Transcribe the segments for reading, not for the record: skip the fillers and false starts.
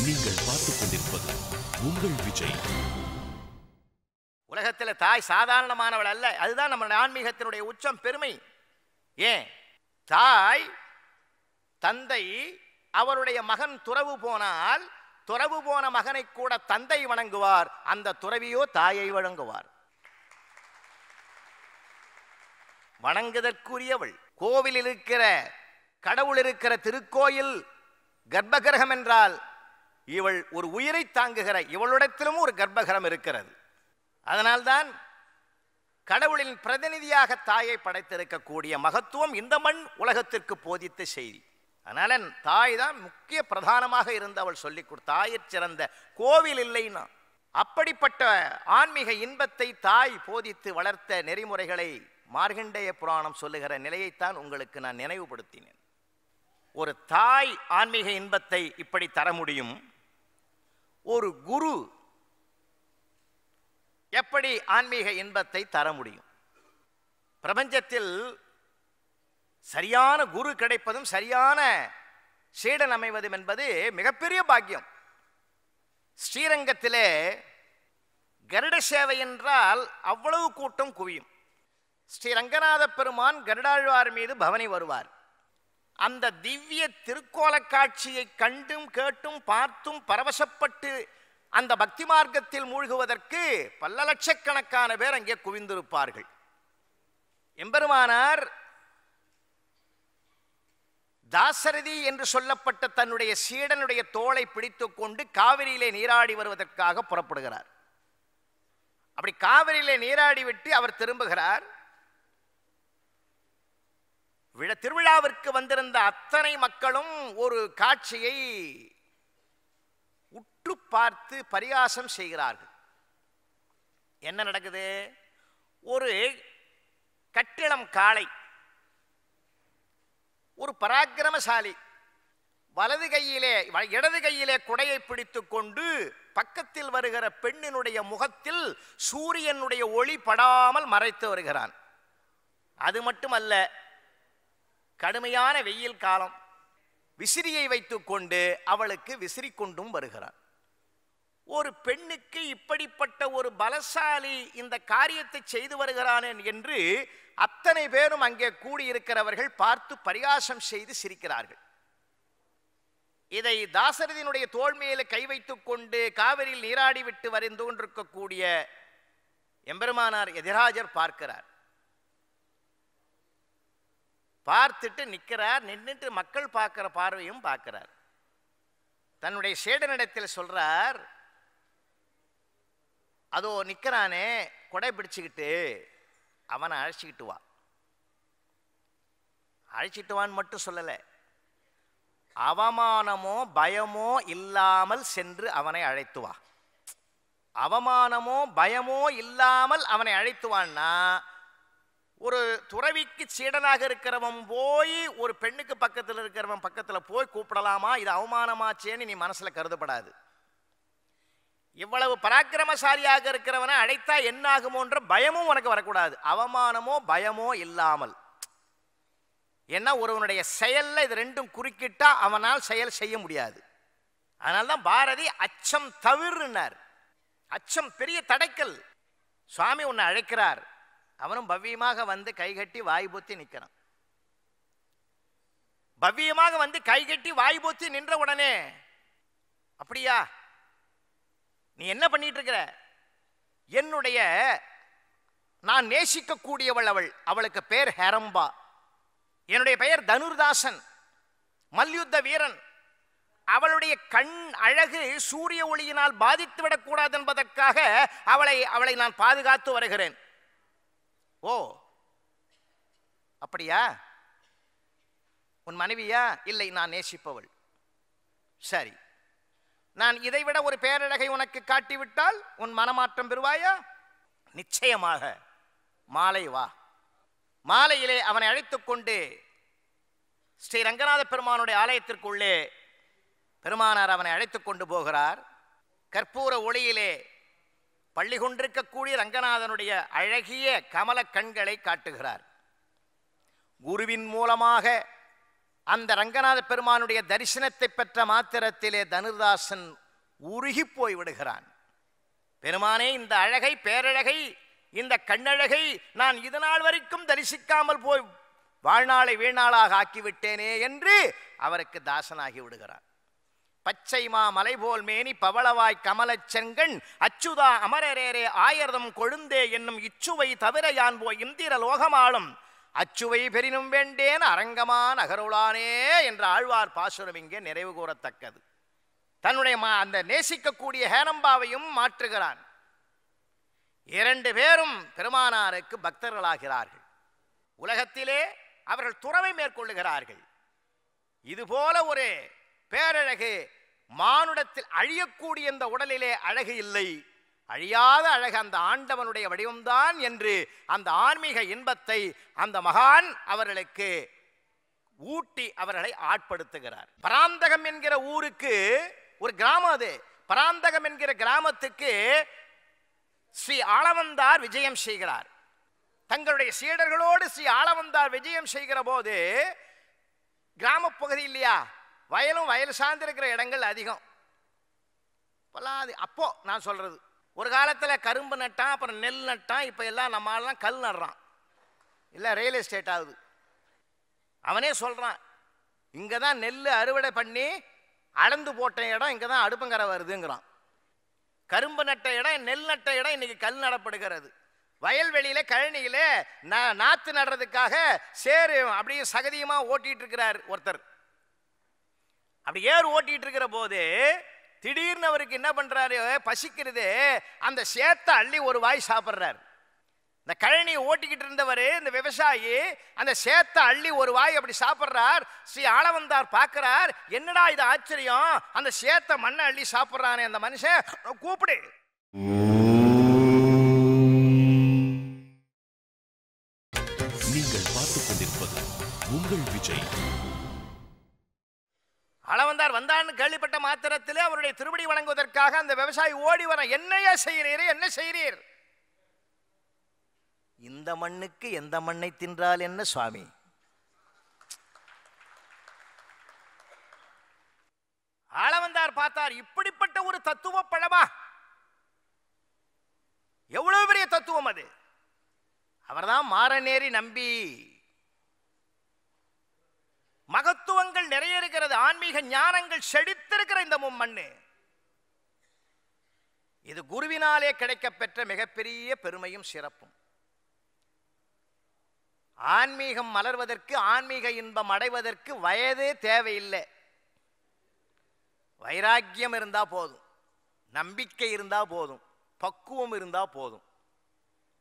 நீங்கள் பார்த்துக் கொண்டிருப்பது உங்கள் விஜய். உலகத்தில் தாய் சாதாரணமானவள் அல்ல. அதுதான் நம்ம ஆன்மீகத்தினுடைய உச்சம், பெருமை. ஏன் தாய் தந்தை அவருடைய மகன் துறவு போனால் துறவு போன மகனை கூட தந்தை வணங்குவார், அந்த துறவியோ தாயை வணங்குவார். வணங்குதற்குரியவள். கோவிலில் இருக்கிற கடவுள் இருக்கிற திருக்கோயில் கர்ப்பகிரகம் என்றால் இவள் ஒரு உயிரை தாங்குகிற, இவளிடத்திலும் ஒரு கர்ப்பகிரகம் இருக்கிறது. அதனால்தான் கடவுளின் பிரதிநிதியாக தாயை படைத்திருக்கக்கூடிய மகத்துவம் இந்த மண் உலகத்திற்கு போதித்த செய்தி. அதனால தாய் தான் முக்கிய பிரதானமாக இருந்து அவள் சொல்லிக் கொடுத்த தாயிற் சிறந்த கோவில் இல்லைன்னா. அப்படிப்பட்ட ஆன்மீக இன்பத்தை தாய் போதித்து வளர்த்த நெறிமுறைகளை மார்கண்டேய புராணம் சொல்லுகிற நிலையைத்தான் உங்களுக்கு நான் நினைவுபடுத்தினேன். ஒரு தாய் ஆன்மீக இன்பத்தை இப்படி தர முடியும். ஒரு குரு எப்படி ஆன்மீக இன்பத்தை தர முடியும்? பிரபஞ்சத்தில் சரியான குரு கிடைப்பதும் சரியான சீடன் அமைவதும் என்பது மிகப்பெரிய பாக்கியம். ஸ்ரீரங்கத்திலே கருட சேவை என்றால் அவ்வளவு கூட்டம் குவியும். ஸ்ரீரங்கநாத பெருமான் கருடாழ்வார் மீது பவனி வருவார். அந்த திவ்ய திருக்கோல காட்சியை கண்டும் கேட்டும் பார்த்தும் பரவசப்பட்டு அந்த பக்தி மார்க்கத்தில் மூழ்குவதற்கு பல லட்சக்கணக்கான பேர் அங்கே குவிந்திருப்பார்கள். எம்பெருமானார் தாசரதி என்று சொல்லப்பட்ட தன்னுடைய சீடனுடைய தோளை பிடித்துக் கொண்டு காவிரியிலே நீராடி வருவதற்காக புறப்படுகிறார். அப்படி காவிரியிலே நீராடி விட்டு அவர் திரும்புகிறார். திருவிழாவிற்கு வந்திருந்த அத்தனை மக்களும் ஒரு காட்சியை உற்று பார்த்து பரிகாசம் செய்கிறார்கள். என்ன நடக்குது? ஒரு கட்டிடம் காளை, ஒரு பராக்கிரமசாலி இடது கையிலே குடையை பிடித்துக் கொண்டு பக்கத்தில் வருகிற பெண்ணினுடைய முகத்தில் சூரியனுடைய ஒளி படாமல் மறைத்து வருகிறான். அது மட்டுமல்ல, கடுமையான வெயில் காலம், விசிறியை வைத்துக்கொண்டு அவளுக்கு விசிறி கொண்டும் வருகிறான். ஒரு பெண்ணுக்கு இப்படிப்பட்ட ஒரு பலசாலி இந்த காரியத்தை செய்து வருகிறான் என்று அத்தனை பேரும் அங்கே கூடியிருக்கிறவர்கள் பார்த்து பரிகாசம் செய்து சிரிக்கிறார்கள். இதை தாசரதியினுடைய தோள் மேலே கை வைத்துக் கொண்டு காவிரியில் நீராடி விட்டு வரைந்து கொண்டிருக்கக்கூடிய எம்பெருமானார் எதிராஜர் பார்க்கிறார். பார்த்துட்டு நிற்கிறார். நின்றுட்டு மக்கள் பார்க்கிற பார்வையும் பார்க்கிறார். தன்னுடைய சேடனிடத்தில் சொல்றார், அதோ நிற்கிறானே கொடை பிடிச்சுக்கிட்டு, அவனை அழைச்சிக்கிட்டு வா. அழைச்சிட்டு வான்னு மட்டும் சொல்லலை, அவமானமோ பயமோ இல்லாமல் சென்று அவனை அழைத்து வா. அவமானமோ பயமோ இல்லாமல் அவனை அழைத்து வான்னா, ஒரு துறவிக்கு சீடனாக இருக்கிறவன் போய் ஒரு பெண்ணுக்கு பக்கத்தில் இருக்கிறவன் பக்கத்தில் போய் கூப்பிடலாமா? இது அவமானமாச்சேன்னு நீ மனசுல கருதப்படாது. இவ்வளவு பராக்கிரமசாலியாக இருக்கிறவனை அழைத்தா என்ன ஆகுமோன்ற பயமும் உனக்கு வரக்கூடாது. அவமானமோ பயமோ இல்லாமல். ஏன்னா ஒருவனுடைய செயல்ல இது ரெண்டும் குறுக்கிட்டா அவனால் செயல் செய்ய முடியாது. அதனால்தான் பாரதி அச்சம் தவிர்னார். அச்சம் பெரிய தடைக்கல். சுவாமி உன்னை அழைக்கிறார், அவனும் பவ்யமாக வந்து கைகட்டி வாய் பொத்தி நிற்கிறான். பவ்யமாக வந்து கைகட்டி வாய் பொத்தி நின்ற உடனே, அப்படியா நீ என்ன பண்ணிட்டு இருக்கிற? என்னுடைய நான் நேசிக்கக்கூடியவள் அவள், அவளுக்கு பேர் ஹேரம்பா, என்னுடைய பெயர் தனுர்தாசன், மல்யுத்த வீரன். அவளுடைய கண் அழகு சூரிய ஒளியினால் பாதித்து விடக்கூடாது என்பதற்காக அவளை நான் பாதுகாத்து வருகிறேன். ஓ அப்படியா? உன் மனைவியா? இல்லை, நான் நேசிப்பவள். சரி, நான் இதைவிட ஒரு பேரழகை உனக்கு காட்டிவிட்டால் உன் மனமாற்றம் பெறுவாயா? நிச்சயமாக. மாலை வா. மாலையிலே அவனை அழைத்துக் கொண்டு ஸ்ரீ ரங்கநாத பெருமானுடைய ஆலயத்திற்குள்ளே பெருமானார் அவனை அழைத்துக் கொண்டு போகிறார். கற்பூர ஒளியிலே பள்ளி கொண்டிருக்கக்கூடிய ரங்கநாதனுடைய அழகிய கமல கண்களை காட்டுகிறார். குருவின் மூலமாக அந்த ரங்கநாத பெருமானுடைய தரிசனத்தை பெற்ற மாத்திரத்திலே தனுர்தாசன் உருகி போய் விடுகிறான். பெருமானே, இந்த அழகை, பேரழகை, இந்த கண்ணழகை நான் இதனால் வரைக்கும் தரிசிக்காமல் போய் வாழ்நாளை வீணாளாக ஆக்கிவிட்டேனே என்று அவருக்கு தாசனாகி விடுகிறார். பச்சைமா மலைபோல் மேனி பவளவாய் கமலச் செங்கண் அச்சுதா அமரரேரே ஆயர்தம் கொழுந்தே என்னும் இச்சுவை தவிர யான் போய் இந்திர லோகமாளும் அச்சுவை பெரினும் வேண்டேன் அரங்கமா நகருளானே என்ற ஆழ்வார் பாசுரம் இங்கே நிறைவு கூறத்தக்கது. தன்னுடைய அந்த நேசிக்கக்கூடிய ஹேரம்பாவையும் மாற்றுகிறான். இரண்டு பேரும் பெருமானாருக்கு பக்தர்களாகிறார்கள். உலகத்திலே அவர்கள் துறவை மேற்கொள்ளுகிறார்கள். இதுபோல ஒரு பேரழகு மானுடத்தில் அழியக்கூடிய இந்த உடலிலே அழகு இல்லை, அழியாத அழகு அந்த ஆண்டவனுடைய வடிவம்தான் என்று அந்த ஆன்மீக இன்பத்தை அந்த மகான் அவர்களுக்கு ஊட்டி அவர்களை ஆட்படுத்துகிறார். பராந்தகம் என்கிற ஊருக்கு ஒரு கிராமம், அது பராந்தகம் என்கிற கிராமத்துக்கு ஸ்ரீ ஆளவந்தார் விஜயம் செய்கிறார். தங்களுடைய சீடர்களோடு ஸ்ரீ ஆளவந்தார் விஜயம் செய்கிற போது கிராம பகுதி இல்லையா, வயலும் வயல் சார்ந்திருக்கிற இடங்கள் அதிகம். அப்போ நான் சொல்றது, ஒரு காலத்தில் கரும்பு நட்டான், அப்புறம் நெல் நட்டான், இப்போ எல்லாம் நம்மளாம் கல் நடுறான், இல்லை ரியல் எஸ்டேட் ஆகுது. அவனே சொல்றான், இங்கே தான் நெல் அறுவடை பண்ணி அளந்து போட்ட இடம், இங்கே தான் அடுப்பங்கரை வருதுங்கிறான். கரும்பு நட்ட இடம், நெல் நட்ட இடம் இன்னைக்கு கல் நடப்படுகிறது. வயல்வெளியில கழனியில நாத்து நடுறதுக்காக சேரு அப்படியே சகதியமா ஓட்டிட்டு இருக்கிறார் ஒருத்தர். அப்படி ஏறு ஓட்டிட்டு இருக்கிற போது திடீர்னு அவருக்கு என்ன பண்றாரு, பசிக்கிறது, அந்த சேத்தை அள்ளி ஒரு வாய் சாப்பிட்றாரு. இந்த கழனியை ஓட்டிக்கிட்டு இருந்தவர், இந்த விவசாயி, அந்த சேத்தை அள்ளி ஒரு வாய் அப்படி சாப்பிட்றார். ஸ்ரீ ஆளவந்தார் பார்க்கிறார், என்னடா இது ஆச்சரியம், அந்த சேத்தை மண்ணை அள்ளி சாப்பிட்றானே அந்த மனுஷன், கூப்பிடு. நீங்கள் பார்த்துக் கொண்டிருப்பது உங்கள் விஜய். ஆளவந்தார் வந்தான்னு கேள்விப்பட்ட மாத்திரத்திலே அவருடைய திருவடி வணங்குவதற்காக அந்த விவசாயி ஓடி வர, என்னையா செய்கிறீர், என்ன செய்கிறீர்? இந்த மண்ணுக்கு எந்த மண்ணை தின்றால் என்ன சுவாமி? ஆளவந்தார் பார்த்தார், இப்படிப்பட்ட ஒரு தத்துவ பழமா, எவ்வளவு பெரிய தத்துவம் அது. அவர்தான் மாறநேரி நம்பி. மகத்துவங்கள் நிறைய இருக்கிறது, ஆன்மீக ஞானங்கள் செழித்திருக்கிற இந்த மண்ணு, இது குருவினாலே கிடைக்கப்பெற்ற மிகப்பெரிய பெருமையும் சிறப்பும். ஆன்மீகம் மலர்வதற்கு, ஆன்மீக இன்பம் அடைவதற்கு வயதே தேவையில்லை. வைராக்கியம் இருந்தா போதும், நம்பிக்கை இருந்தா போதும், பக்குவம் இருந்தா போதும்.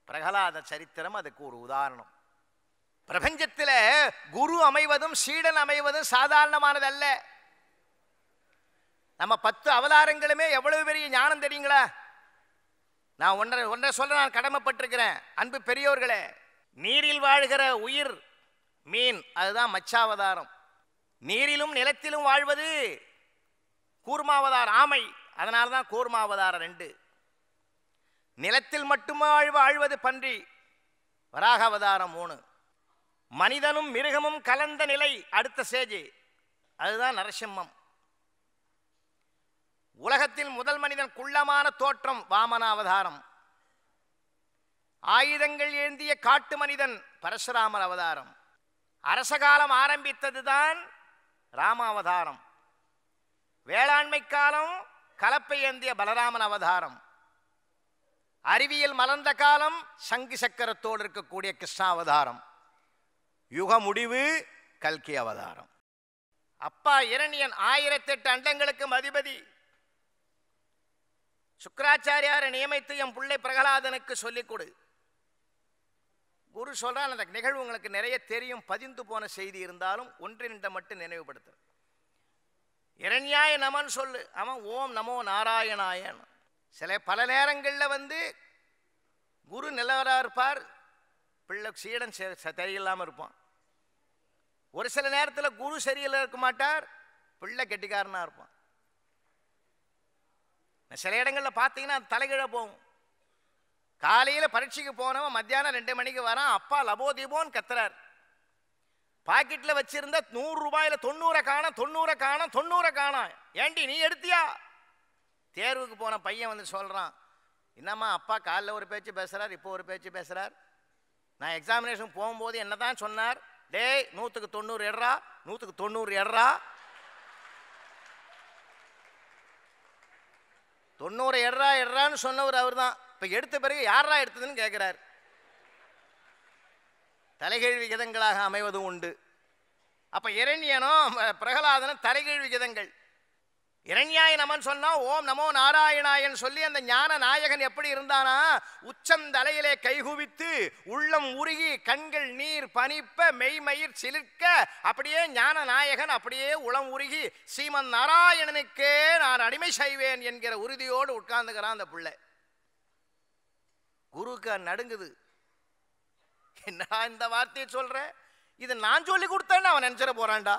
பிரகலாத சரித்திரம் அதுக்கு ஒரு உதாரணம். பிரபஞ்சத்தில் குரு அமைவதும் சீடன் அமைவதும் சாதாரணமானதல்ல. நம்ம 10 அவதாரங்களுமே எவ்வளவு பெரிய ஞானம் தெரியுங்களா? நான் ஒன்றை சொல்ல நான் கடமைப்பட்டிருக்கிறேன். அன்பு பெரியோர்களே, நீரில் வாழ்கிற உயிர் மீன், அதுதான் மச்சாவதாரம். நீரிலும் நிலத்திலும் வாழ்வது கூர்மாவதாரம் ஆமை, அதனால தான் கூர்மாவதாரம் 2. நிலத்தில் மட்டுமே வாழ்வது பன்றி, வராகாவதாரம் 3. மனிதனும் மிருகமும் கலந்த நிலை அடுத்த ஸ்டேஜ், அதுதான் நரசிம்மம். உலகத்தில் முதல் மனிதன் குள்ளமான தோற்றம், வாமனாவதாரம். ஆயுதங்கள் ஏந்திய காட்டு மனிதன், பரசுராமர் அவதாரம். அரசகாலம் ஆரம்பித்ததுதான் ராமாவதாரம். வேளாண்மை காலம் கலப்பை ஏந்திய பலராமன் அவதாரம். அறிவியல் மலர்ந்த காலம் சங்கு சக்கரத்தோடு இருக்கக்கூடிய கிருஷ்ணாவதாரம். யுக முடிவு கல்கி அவதாரம். அப்பா இரணியன் 1008 அண்டங்களுக்கும் அதிபதி. சுக்கராச்சாரியாரை நியமித்து என் பிள்ளை பிரகலாதனுக்கு சொல்லிக் கொடு. குரு சொல்றான், அந்த நிகழ்வு உங்களுக்கு நிறைய தெரியும், பதிந்து போன செய்தி இருந்தாலும் ஒன்றினிட்ட மட்டும் நினைவுபடுத்து. இரண்யாய நமன் சொல்லு, அவன் ஓம் நமோ நாராயணாயன். பல நேரங்களில் குரு நிலவரா இருப்பார், பிள்ளை சீடன் சரியில்லாமல் இருப்பான். ஒரு சில நேரத்தில் குரு சரியில்லை இருக்க மாட்டார், பிள்ளை கெட்டிக்காரனா இருப்பான். சில இடங்களில் பார்த்தீங்கன்னா தலைகீழ போகும். காலையில் பரீட்சைக்கு போனவன் மத்தியானம் 2 மணிக்கு வரான், அப்பா லபோ தீபோன்னு கத்துறார். பாக்கெட்ல வச்சிருந்த 100 ரூபாயில 90 காணோம், 90 காணோம், 90 காணோம். ஏண்டி நீ எடுத்தியா? தேர்வுக்கு போன பையன் வந்து சொல்றான், என்னம்மா அப்பா காலைல ஒரு பேச்சு பேசுறார், இப்போ ஒரு பேச்சு பேசுறார். நான் எக்ஸாமினேஷன் போகும்போது என்னதான் சொன்னார், டேய் 100க்கு 90 எடுறா, 100க்கு 90 எடுறா. 90 எடுறா எடுறான்னு சொன்னவர் அவர் தான். இப்ப எடுத்த பிறகு யாரா எடுத்ததுன்னு கேட்கிறார். தலைகீழ் விகிதங்களாக அமைவது உண்டு. அப்ப இரண்யனும் பிரகலாதனும் தலைகீழ் விகிதங்கள். இரண்யாய நமன் சொன்னா ஓம் நமோ நாராயணாயன் சொல்லி அந்த ஞான நாயகன் எப்படி இருந்தானா, உச்சந்தலையிலே கைகுவித்து உள்ளம் உருகி கண்கள் நீர் பனிப்ப மெய்மயிர் சிலிர்க்க அப்படியே ஞான நாயகன் அப்படியே உளம் உருகி ஸ்ரீமன் நாராயணனுக்கே நான் அடிமை செய்வேன் என்கிற உறுதியோடு உட்கார்ந்துக்கிறான் அந்த பிள்ளை. குருக்கு நடுங்குது. என்ன இந்த வார்த்தையை சொல்ற, இது நான் சொல்லி கொடுத்தேன்னு அவன் நினைச்சிட போறான்டா.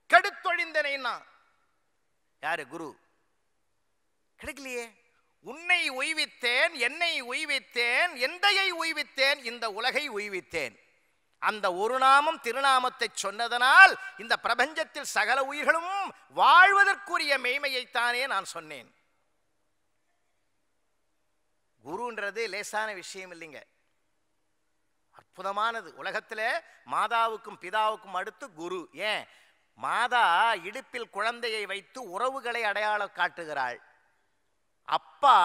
கடுத்தொழிந்தனா யாரு? குரு. கிடைக்கலையே. உன்னை உய்வித்தேன், என்னை உய்வித்தேன், எந்தையை உய்வித்தேன், இந்த உலகை உய்வித்தேன். அந்த ஒரு நாமம் திருநாமத்தை சொன்னதனால் இந்த பிரபஞ்சத்தில் சகல உயிர்களும் வாழ்வதற்குரிய மெய்மையைத்தானே நான் சொன்னேன். குருன்றது லேசான விஷயம் இல்லைங்க, அற்புதமானது. உலகத்தில் மாதாவுக்கும் பிதாவுக்கும் அடுத்து குரு. ஏன்? மாதா இடுப்பில் குழந்தையை வைத்து உறவுகளை அடையாளம் காட்டுகிறாள். அப்பா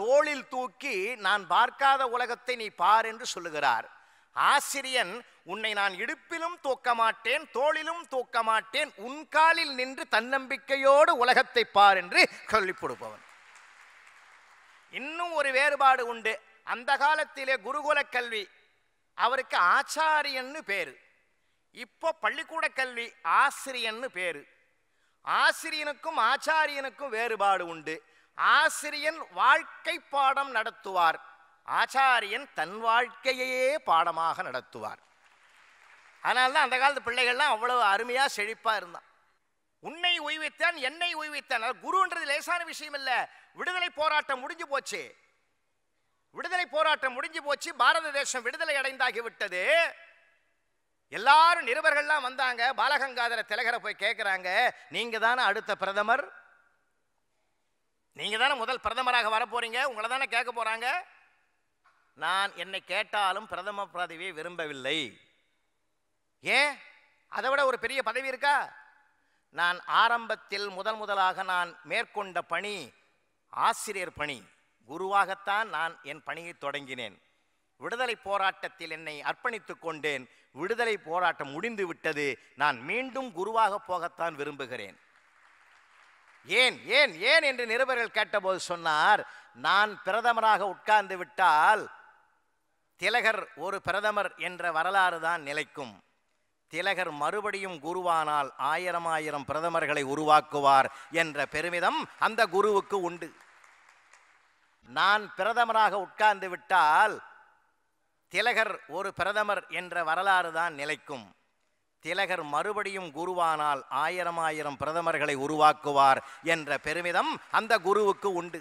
தோளில் தூக்கி நான் பார்க்காத உலகத்தை நீ பார் என்று சொல்லுகிறார். ஆசிரியன் உன்னை நான் இடுப்பிலும் தூக்க மாட்டேன், தோளிலும் தூக்க மாட்டேன், உன் காலில் நின்று தன்னம்பிக்கையோடு உலகத்தை பார் என்று சொல்லிக் கொடுப்பவன். இன்னும் ஒரு வேறுபாடு உண்டு. அந்த காலத்திலே குருகுல கல்வி, அவருக்கு ஆச்சாரியன்னு பேரு. இப்போ பள்ளிக்கூட கல்வி ஆசிரியன்னு பேரு. ஆசிரியனுக்கும் ஆச்சாரியனுக்கும் வேறுபாடு உண்டு. ஆசிரியன் வாழ்க்கை பாடம் நடத்துவார், ஆச்சாரியன் தன் வாழ்க்கையே பாடமாக நடத்துவார். அதனால்தான் அந்த காலத்து பிள்ளைகள்லாம் அவ்வளவு அருமையா செழிப்பா இருந்தான். உன்னை உய்வித்தான், என்னை உய்வித்தான். குருன்றது லேசான விஷயம் இல்ல. விடுதலை போராட்டம் முடிஞ்சு போச்சு. விடுதலை போராட்டம் முடிஞ்சு போச்சு. பாரத தேசம் விடுதலை அடைந்தாகி விட்டது. எல்லாரும் நிருபர்கள்லாம் வந்தாங்க. பாலகங்காதர திலகரை போய் கேட்கிறாங்க, நீங்க தானே அடுத்த பிரதமர், நீங்க தானே முதல் பிரதமராக வர போறீங்க, உங்களை தானே கேட்க போறாங்க. நான் என்னை கேட்டாலும் பிரதம பதவியை விரும்பவில்லை. ஏன்? அதை விட ஒரு பெரிய பதவி இருக்கா? நான் ஆரம்பத்தில் முதலாக நான் மேற்கொண்ட பணி ஆசிரியர் பணி. குருவாகத்தான் நான் என் பணியை தொடங்கினேன். விடுதலை போராட்டத்தில் என்னை அர்ப்பணித்துக் கொண்டேன். விடுதலை போராட்டம் முடிந்து விட்டது. நான் மீண்டும் குருவாக போகத்தான் விரும்புகிறேன். ஏன் ஏன் ஏன் என்று நிருபர்கள் கேட்டபோது சொன்னார், நான் பிரதமராக உட்கார்ந்து விட்டால் திலகர் ஒரு பிரதமர் என்ற வரலாறு தான் நிலைக்கும். திலகர் மறுபடியும் குருவானால் 1000 பிரதமர்களை உருவாக்குவார் என்ற பெருமிதம் அந்த குருவுக்கு உண்டு. நான் பிரதமராக உட்கார்ந்து விட்டால் திலகர் ஒரு பிரதமர் என்ற வரலாறு தான் நிலைக்கும். திலகர் மறுபடியும் குருவானால் 1000 பிரதமர்களை உருவாக்குவார் என்ற பெருமிதம் அந்த குருவுக்கு உண்டு.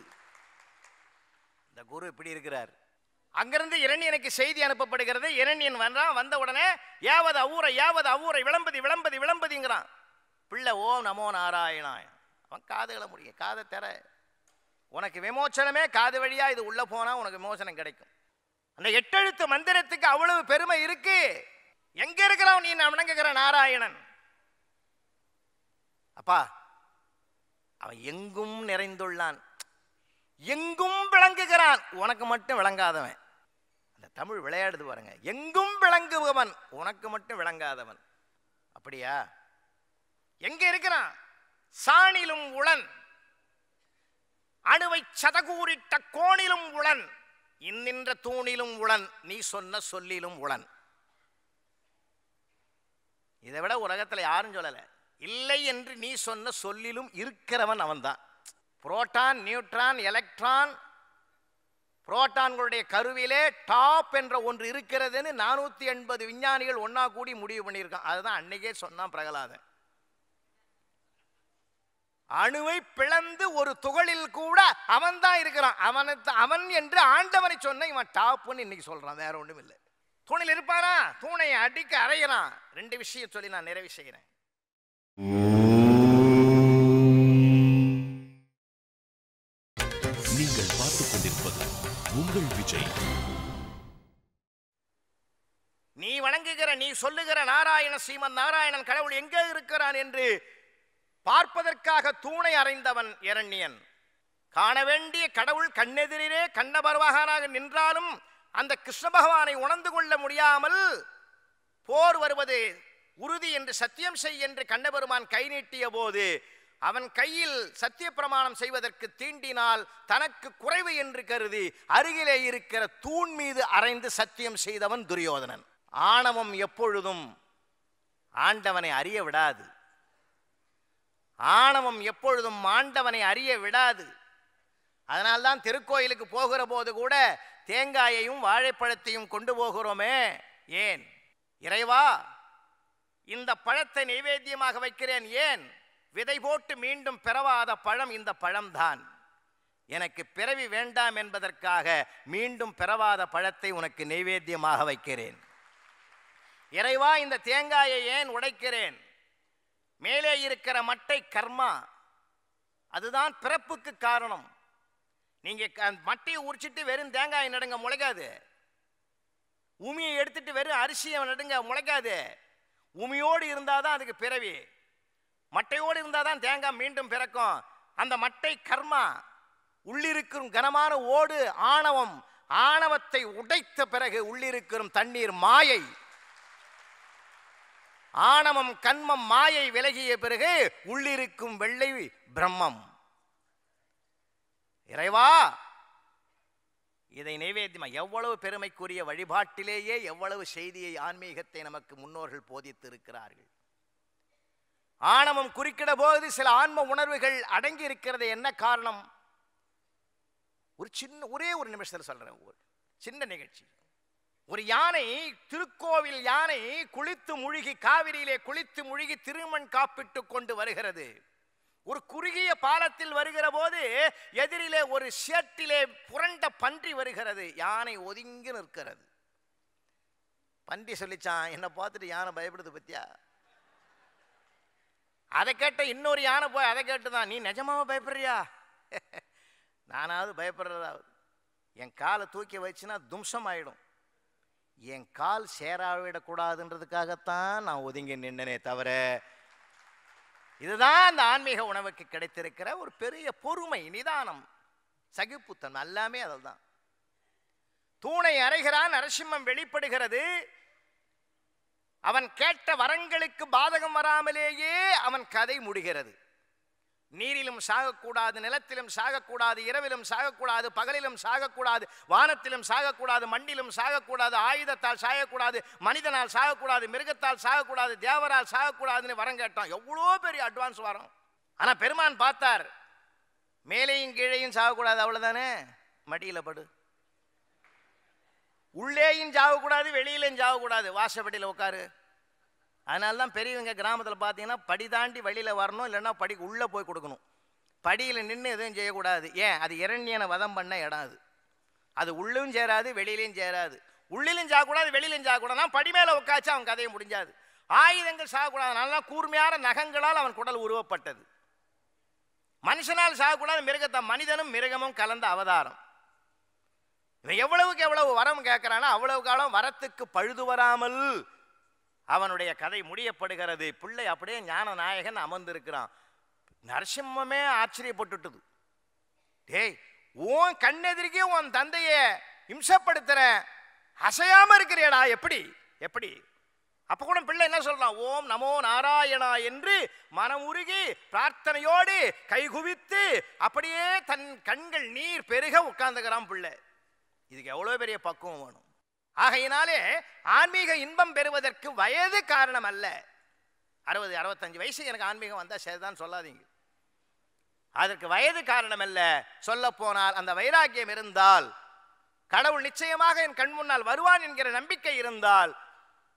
இந்த குரு இப்படி இருக்கிறார். அங்கிருந்து இரண்யனுக்கு செய்தி அனுப்பப்படுகிறது. இரண்யன் வந்த உடனே யாவது அவ்வூரை விளம்பதிங்கிறான். பிள்ளை ஓம் நமோ நாராயணாய. அவன் காதுகளை முடிய, காதை தர, உனக்கு விமோச்சனமே காது வழியா இது உள்ள போனா உனக்கு விமோசனம் கிடைக்கும். அந்த 8 எழுத்து மந்திரத்துக்கு அவ்வளவு பெருமை இருக்கு. எங்க இருக்கிறான் நீ வணங்குகிற நாராயணன்? அப்பா, அவன் எங்கும் நிறைந்துள்ளான், எங்கும் விளங்குகிறான், உனக்கு மட்டும் விளங்காதவன். அந்த தமிழ் விளையாடுது பாருங்க. எங்கும் விளங்குபவன், உனக்கு மட்டும் விளங்காதவன். அப்படியா? எங்க இருக்கிறான்? சாணிலும் உளன், அணுவை சதகூரிட்ட கோணிலும் உளன், இன்னின்ற தூணிலும் உளன், நீ சொன்ன சொல்லிலும் உளன். இதை விட உலகத்தில் யாரும் சொல்லல. இல்லை என்று நீ சொன்ன சொல்லிலும் இருக்கிறவன் அவன்தான். புரோட்டான், நியூட்ரான், எலக்ட்ரான், புரோட்டான்களுடைய கருவிலே டாப் என்ற ஒன்று இருக்கிறதுன்னு 480 விஞ்ஞானிகள் ஒன்னா கூடி முடிவு பண்ணியிருக்கான். அதுதான் அன்னைக்கே சொன்னான் பிரகலாதன். அணுவை பிளந்து ஒரு துகளில் கூட அவன் தான் இருக்கிறான். அவன் என்று ஆண்டவனை சொன்ன இவன் டாப்னு இன்னைக்கு சொல்றான், வேற ஒன்றும் இல்லை. தூணில் இருப்பாரா, தூணை அடிக்க அறையறான். ரெண்டு விஷயம் சொல்லி நான் நிறைவு செய்கிறேன். நீங்கள் பார்த்துக் கொண்டிருப்பது உங்கள் விஜய். நீ வணங்குகிற, நீ சொல்லுகிற நாராயண ஸ்ரீமன் நாராயணன் கடவுள் எங்கே இருக்கிறான் என்று பார்ப்பதற்காக தூணை அறைந்தவன் இரண்யன். காண வேண்டிய கடவுள் கண்ணெதிரே கண்ணபர்வாகனாக நின்றாலும் அந்த கிருஷ்ண பகவானை உணர்ந்து கொள்ள முடியாமல் போர் வருவது உறுதி என்று சத்தியம் செய் என்று கண்ணபெருமான் கை நீட்டிய போது அவன் கையில் சத்திய பிரமாணம் செய்வதற்கு தீண்டினால் தனக்கு குறைவு என்று கருதி அருகிலே இருக்கிற தூண் மீது அறைந்து சத்தியம் செய்தவன் துரியோதனன். ஆணவம் எப்பொழுதும் ஆண்டவனை அறிய விடாது. ஆணவம் எப்பொழுதும் ஆண்டவனை அறிய விடாது. அதனால்தான் திருக்கோயிலுக்கு போகிற போது கூட தேங்காயையும் வாழைப்பழத்தையும் கொண்டு போகிறோமே. ஏன்? இறைவா, இந்த பழத்தை நைவேத்தியமாக வைக்கிறேன். ஏன்? விதை போட்டு மீண்டும் பிறவாத பழம் இந்த பழம்தான். எனக்கு பிறவி வேண்டாம் என்பதற்காக மீண்டும் பிறவாத பழத்தை உனக்கு நைவேத்தியமாக வைக்கிறேன். இறைவா, இந்த தேங்காயை ஏன் உடைக்கிறேன்? மேலே இருக்கிற மட்டை கர்மா, அதுதான் பிறப்புக்கு காரணம். நீங்க மட்டையை உரிச்சிட்டு வெறும் தேங்காயை நடுங்க, முளைக்காது. உமியை எடுத்துட்டு வெறும் அரிசியை நடுங்க, முளைக்காது. உமியோடு இருந்தாதான் அதுக்கு பிறவி. மட்டையோடு இருந்தாதான் தேங்காய் மீண்டும் பிறக்கும். அந்த மட்டை கர்மா, உள்ளிருக்கும் கனமான ஓடு ஆணவம். ஆணவத்தை உடைத்த பிறகு உள்ளிருக்கும் தண்ணீர் மாயை. ஆணவம் கண்மம் மாயை விலகிய பிறகு உள்ளிருக்கும் வெள்ளை பிரம்மம். இறைவா, இதை நைவேத்தியமா, எவ்வளவு பெருமைக்குரிய வழிபாட்டிலேயே எவ்வளவு செய்தியை, ஆன்மீகத்தை நமக்கு முன்னோர்கள் போதித்து இருக்கிறார்கள். ஆணவம் குறுக்கிட போது சில ஆன்ம உணர்வுகள் அடங்கி இருக்கிறது. என்ன காரணம்? ஒரே ஒரு நிமிஷத்தில் சொல்றேன். ஒரு சின்ன நிகழ்ச்சி. ஒரு யானை, திருக்கோவில் யானை குளித்து முழுகி, காவிரியிலே குளித்து முழுகி திருமண் காப்பிட்டு கொண்டு வருகிறது. ஒரு குறுகிய பாலத்தில் வருகிற போது எதிரிலே ஒரு சேற்றிலே புரண்ட பன்றி வருகிறது. யானை ஒதுங்கி நிற்கிறது. பன்றி சொல்லிச்சான், என்னை பார்த்துட்டு யானை பயப்படுது பத்தியா? அதை கேட்ட இன்னொரு யானை போய் அதை கேட்டுதான், நீ நிஜமாவா பயப்படுறியா? நானாவது பயப்படுறதாவது. என் காலை தூக்கி வச்சுன்னா தும்சம் ஆயிடும். என் கால் சேராவிடக்கூடாதுன்றதுக்காகத்தான் நான் ஒதுங்கி நின்னனே தவிர, இதுதான் அந்த ஆன்மீக உணவுக்கு கிடைத்திருக்கிற ஒரு பெரிய பொறுமை, நிதானம், சகிப்புத்தன்மை, எல்லாமே அதுதான். தூணை அறைகிறான், நரசிம்மம் வெளிப்படுகிறது. அவன் கேட்ட வரங்களுக்கு பாதகம் வராமலேயே அவன் கதை முடிகிறது. நீரிலும் சாகக்கூடாது, நிலத்திலும் சாகக்கூடாது, இரவிலும் சாகக்கூடாது, பகலிலும் சாகக்கூடாது, வானத்திலும் சாகக்கூடாது, மண்ணிலும் சாகக்கூடாது, ஆயுதத்தால் சாகக்கூடாது, மனிதனால் சாகக்கூடாது, மிருகத்தால் சாகக்கூடாது, தேவரால் சாகக்கூடாதுன்னு வரம் கேட்டான். எவ்வளோ பெரிய அட்வான்ஸ் வரும். ஆனா பெருமான் பார்த்தார், மேலேயும் கீழேயும் சாகக்கூடாது, அவ்வளவுதானே, மடியில படு. உள்ளேயும் சாகக்கூடாது, வெளியிலையும் சாகக்கூடாது, வாசப்படியில் உட்காரு. அதனால்தான் பெரியவங்க கிராமத்தில் பார்த்தீங்கன்னா படி தாண்டி வெளியில் வரணும், இல்லைன்னா படிக்கு உள்ளே போய் கொடுக்கணும். படியில் நின்று எதுவும் செய்யக்கூடாது. ஏன்? அது இரண்யனை வதம் பண்ண இடம். அது உள்ளும் சேராது, வெளியிலையும் சேராது. உள்ளிலும் சாகக்கூடாது, வெளியிலும் சாகக்கூடாது. படி மேலே உட்காச்சு அவன் கதையை முடிஞ்சாது. ஆயுதங்கள் சாகக்கூடாது. நல்லா கூர்மையான நகங்களால் அவன் குடல் உருவப்பட்டது. மனுஷனால் சாகக்கூடாது, மிருகத்தை, மனிதனும் மிருகமும் கலந்த அவதாரம். இவன் எவ்வளவுக்கு எவ்வளவு வரம் கேட்கிறானோ அவ்வளவு காலம் வரத்துக்கு பழுது வராமல் அவனுடைய கதை முடியப்படுகிறது. பிள்ளை அப்படியே ஞான நாயகன் அமர்ந்திருக்கிறான். நரசிம்மமே ஆச்சரியப்பட்டுட்டது. டேய், உன் கண்ணெதிரிக்கே உன் தந்தையை இம்சப்படுத்துற, அசையாம இருக்கிறியடா, எப்படி எப்படி? அப்ப கூட பிள்ளை என்ன சொல்றான்? ஓம் நமோ நாராயணா என்று மனமுருகி பிரார்த்தனையோடு கைகுவித்து அப்படியே தன் கண்கள் நீர் பெருக உட்கார்ந்துக்கிறான் பிள்ளை. இதுக்கு எவ்வளவு பெரிய பக்குவம் வேணும். ஆகையினாலே ஆன்மீக இன்பம் பெறுவதற்கு வயது காரணம் அல்ல. 60 65 வயசு எனக்கு ஆன்மீகம் வந்தா சரிதான் சொல்லாதீங்க. அதற்கு வயது காரணம் அல்ல. சொல்ல போனால் அந்த வைராக்கியம் இருந்தால், கடவுள் நிச்சயமாக என் கண் முன்னால் வருவான் என்கிற நம்பிக்கை இருந்தால்,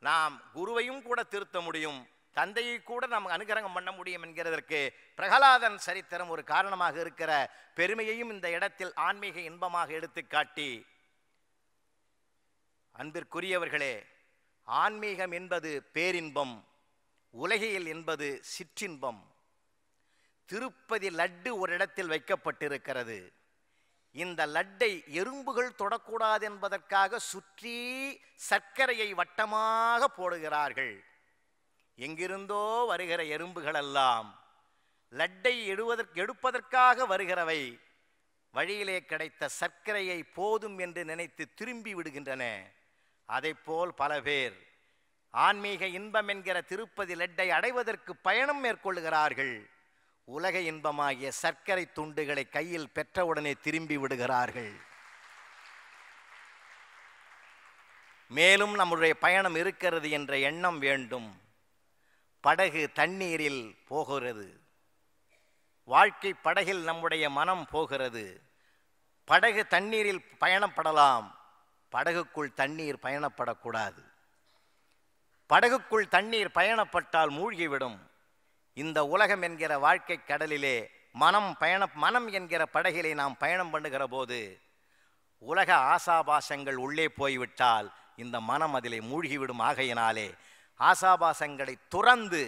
நாம் குருவையும் கூட திருத்த முடியும், தந்தையை கூட நாம் அனுகிரகம் பண்ண முடியும் என்கிறதற்கு பிரகலாதன் சரித்திரம் ஒரு காரணமாக இருக்கிற பெருமையையும் இந்த இடத்தில் ஆன்மீக இன்பமாக எடுத்துக்காட்டி, அன்பிற்குரியவர்களே, ஆன்மீகம் என்பது பேரின்பம், உலகியல் என்பது சிற்றின்பம். திருப்பதி லட்டு ஒரு இடத்தில் வைக்கப்பட்டிருக்கிறது. இந்த லட்டை எறும்புகள் தொடக்கூடாது என்பதற்காக சுற்றி சர்க்கரையை வட்டமாக போடுகிறார்கள். எங்கிருந்தோ வருகிற எறும்புகளெல்லாம் லட்டை எடுப்பதற்காக வருகிறவை வழியிலே கிடைத்த சர்க்கரையை போதும் என்று நினைத்து திரும்பி விடுகின்றன. அதைப்போல் பல பேர் ஆன்மீக இன்பம் என்கிற திருப்பதி லட்டை அடைவதற்கு பயணம் மேற்கொள்ளுகிறார்கள். உலக இன்பமாகிய சர்க்கரை துண்டுகளை கையில் பெற்றவுடனே திரும்பி விடுகிறார்கள். மேலும் நம்முடைய பயணம் இருக்கிறது என்ற எண்ணம் வேண்டும். படகு தண்ணீரில் போகிறது. வாழ்க்கை படகில் நம்முடைய மனம் போகிறது. படகு தண்ணீரில் பயணப்படலாம், படகுக்குள் தண்ணீர் பயணப்படக்கூடாது. படகுக்குள் தண்ணீர் பயணப்பட்டால் மூழ்கிவிடும். இந்த உலகம் என்கிற வாழ்க்கை கடலிலே மனம் என்கிற படகிலே நாம் பயணம் பண்ணுகிற போது உலக ஆசாபாசங்கள் உள்ளே போய்விட்டால் இந்த மனம் அதிலே மூழ்கிவிடும். ஆகையினாலே ஆசாபாசங்களை துறந்து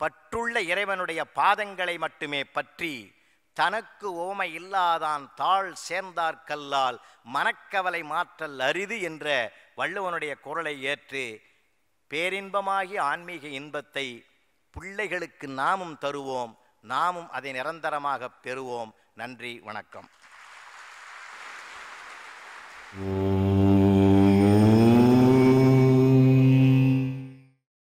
பற்றுள்ள இறைவனுடைய பாதங்களை மட்டுமே பற்றி தனக்கு ஓமை இல்லாதான் தாழ் சேர்ந்தார்கல்லால் மனக்கவலை மாற்றல் அரிது என்ற வள்ளுவனுடைய குரலை ஏற்று பேரின்பமாகி ஆன்மீக இன்பத்தை பிள்ளைகளுக்கு நாமும் தருவோம், நாமும் அதை நிரந்தரமாக பெறுவோம். நன்றி, வணக்கம்.